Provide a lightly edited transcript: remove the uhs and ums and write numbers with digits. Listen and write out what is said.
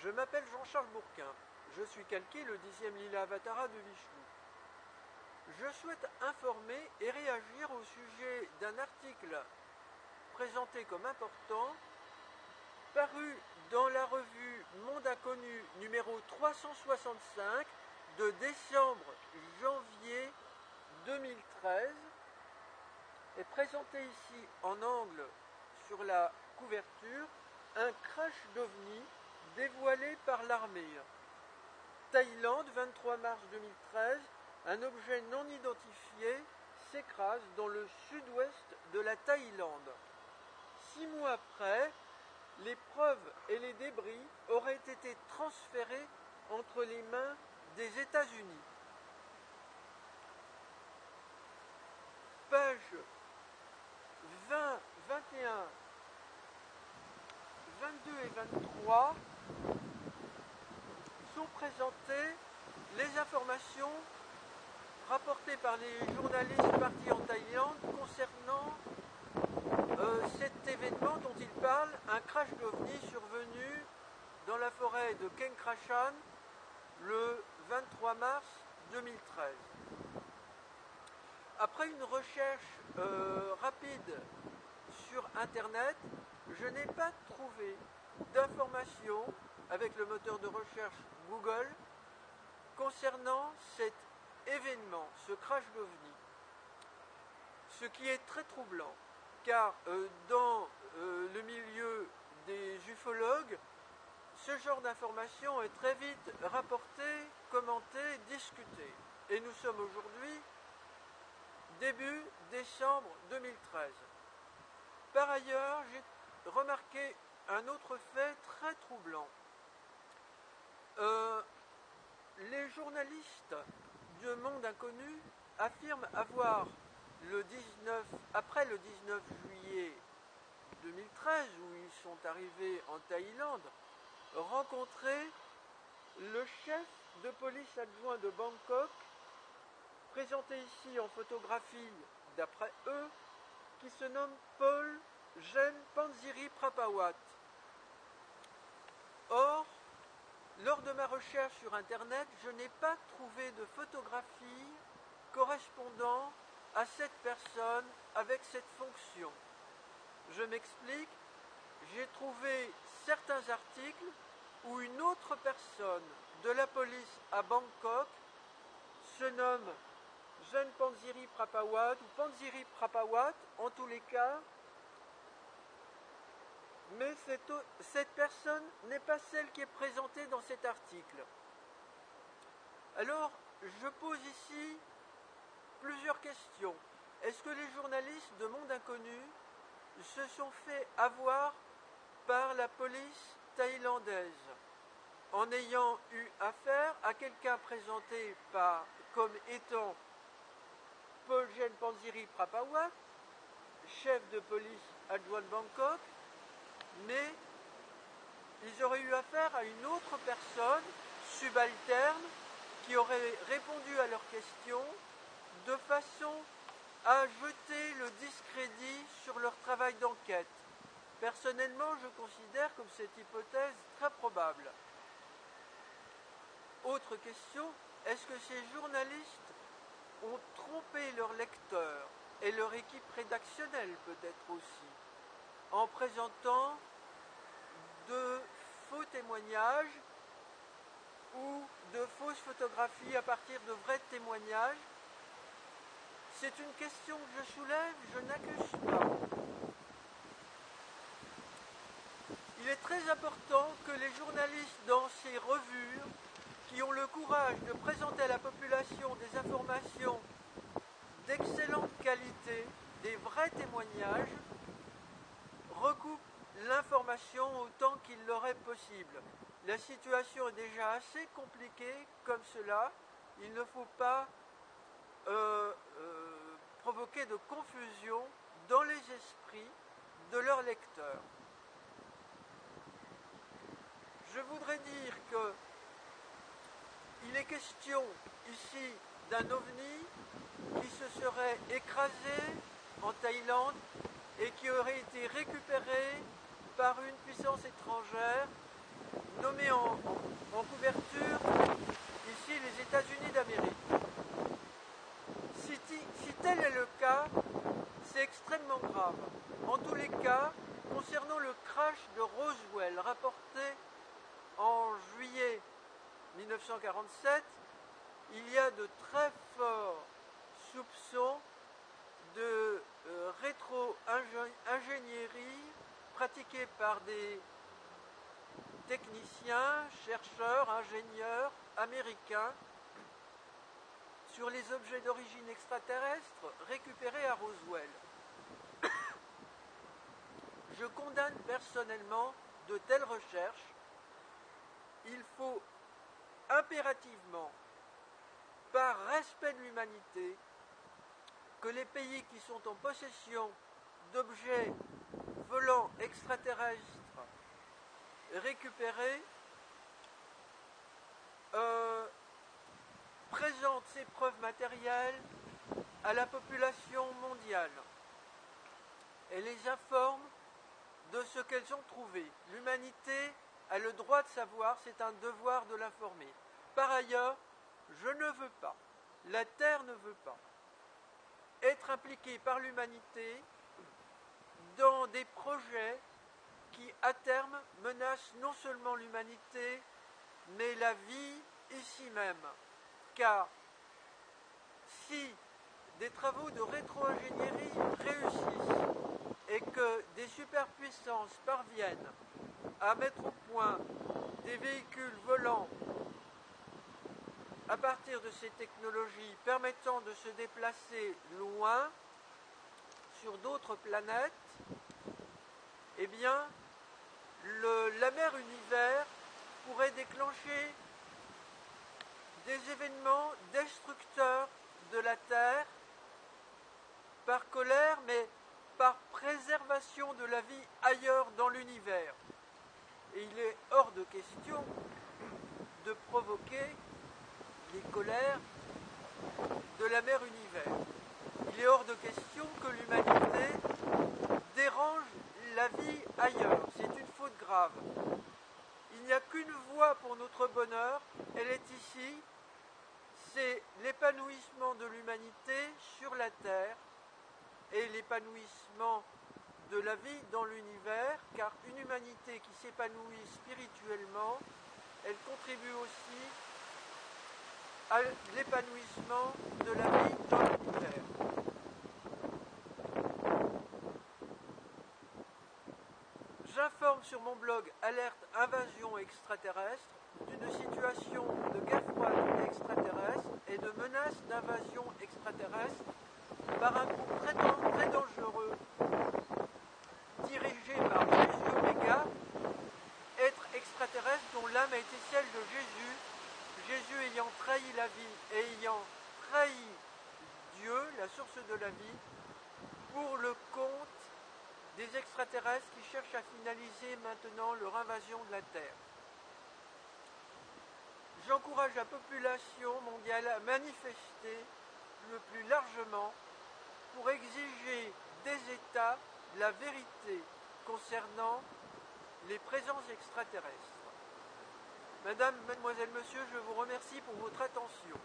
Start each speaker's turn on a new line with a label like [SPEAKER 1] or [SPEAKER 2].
[SPEAKER 1] Je m'appelle Jean-Charles Bourquin. Je suis calqué le 10e Lila Avatara de Vishnu. Je souhaite informer et réagir au sujet d'un article présenté comme important, paru dans la revue Monde Inconnu numéro 365 de décembre-janvier 2013 et présenté ici en angle sur la couverture un crash d'OVNI dévoilé par l'armée. Thaïlande, 23 mars 2013, un objet non identifié s'écrase dans le sud-ouest de la Thaïlande. 6 mois après, les preuves et les débris auraient été transférés entre les mains des États-Unis. Pages 20, 21, 22 et 23 sont présentées les informations rapportées par les journalistes partis en Thaïlande concernant cet événement dont ils parlent, un crash d'OVNI survenu dans la forêt de Kengkrachan le 23 mars 2013. Après une recherche rapide sur Internet, je n'ai pas trouvé d'informations avec le moteur de recherche Google concernant cet événement, ce crash d'OVNI. Ce qui est très troublant, car dans le milieu des ufologues, ce genre d'informations est très vite rapporté, commenté, discuté. Et nous sommes aujourd'hui début décembre 2013. Par ailleurs, j'ai remarqué un autre fait très troublant. Les journalistes de Monde Inconnu affirment avoir, après le 19 juillet 2013, où ils sont arrivés en Thaïlande, rencontré le chef de police adjoint de Bangkok, présenté ici en photographie d'après eux, qui se nomme Paul Gen Panziri Prapawat. Or, lors de ma recherche sur Internet, je n'ai pas trouvé de photographie correspondant à cette personne avec cette fonction. Je m'explique, j'ai trouvé certains articles où une autre personne de la police à Bangkok se nomme Gen Panziri Prapawat ou Panziri Prapawat en tous les cas, mais cette personne n'est pas celle qui est présentée dans cet article. Alors, je pose ici plusieurs questions. Est-ce que les journalistes de Monde Inconnu se sont fait avoir par la police thaïlandaise en ayant eu affaire à quelqu'un présenté comme étant Paul Gen Panziri Prapawat, chef de police adjoint de Bangkok, mais ils auraient eu affaire à une autre personne subalterne qui aurait répondu à leurs questions de façon à jeter le discrédit sur leur travail d'enquête. Personnellement, je considère comme cette hypothèse très probable. Autre question, est-ce que ces journalistes ont trompé leurs lecteurs et leur équipe rédactionnelle peut-être aussi, en présentant de faux témoignages ou de fausses photographies à partir de vrais témoignages? C'est une question que je soulève, je n'accuse pas. Il est très important que les journalistes dans ces revues, qui ont le courage de présenter à la population des informations d'excellente qualité, des vrais témoignages, recoupent l'information autant qu'il leur est possible. La situation est déjà assez compliquée comme cela. Il ne faut pas provoquer de confusion dans les esprits de leurs lecteurs. Je voudrais dire qu'il est question ici d'un OVNI qui se serait écrasé en Thaïlande et qui aurait été récupéré par une puissance étrangère nommé en couverture ici les États-Unis d'Amérique. Si tel est le cas, c'est extrêmement grave. En tous les cas, concernant le crash de Roswell rapporté en juillet 1947, il y a de très forts soupçons de rétro-ingénierie pratiquée par des techniciens, chercheurs, ingénieurs américains sur les objets d'origine extraterrestre récupérés à Roswell. Je condamne personnellement de telles recherches. Il faut impérativement, par respect de l'humanité, que les pays qui sont en possession d'objets volants extraterrestres récupérés présentent ces preuves matérielles à la population mondiale et les informent de ce qu'elles ont trouvé. L'humanité a le droit de savoir, c'est un devoir de l'informer. Par ailleurs, je ne veux pas, la Terre ne veut pas, être impliquée par l'humanité dans des projets qui, à terme, menacent non seulement l'humanité, mais la vie ici même. Car si des travaux de rétro-ingénierie réussissent et que des superpuissances parviennent à mettre au point des véhicules volants à partir de ces technologies permettant de se déplacer loin sur d'autres planètes, eh bien, la mer Univers pourrait déclencher des événements destructeurs de la Terre par colère, mais par préservation de la vie ailleurs dans l'univers. Et il est hors de question de provoquer les colères de la mer Univers. Il est hors de question que l'humanité dérange la vie ailleurs. C'est une faute grave. Il n'y a qu'une voie pour notre bonheur, elle est ici, c'est l'épanouissement de l'humanité sur la Terre et l'épanouissement de la vie dans l'univers, car une humanité qui s'épanouit spirituellement, elle contribue aussi à l'épanouissement de la vie dans l'univers. J'informe sur mon blog Alerte Invasion Extraterrestre d'une situation de guerre froide extraterrestre et de menace d'invasion extraterrestre par un groupe très dangereux dirigé par Jésus Oméga, être extraterrestre dont l'âme a été celle de Jésus, Jésus ayant trahi la vie et ayant trahi Dieu, la source de la vie, pour le compte des extraterrestres qui cherchent à finaliser maintenant leur invasion de la Terre. J'encourage la population mondiale à manifester le plus largement pour exiger des États la vérité concernant les présences extraterrestres. Madame, mademoiselle, monsieur, je vous remercie pour votre attention.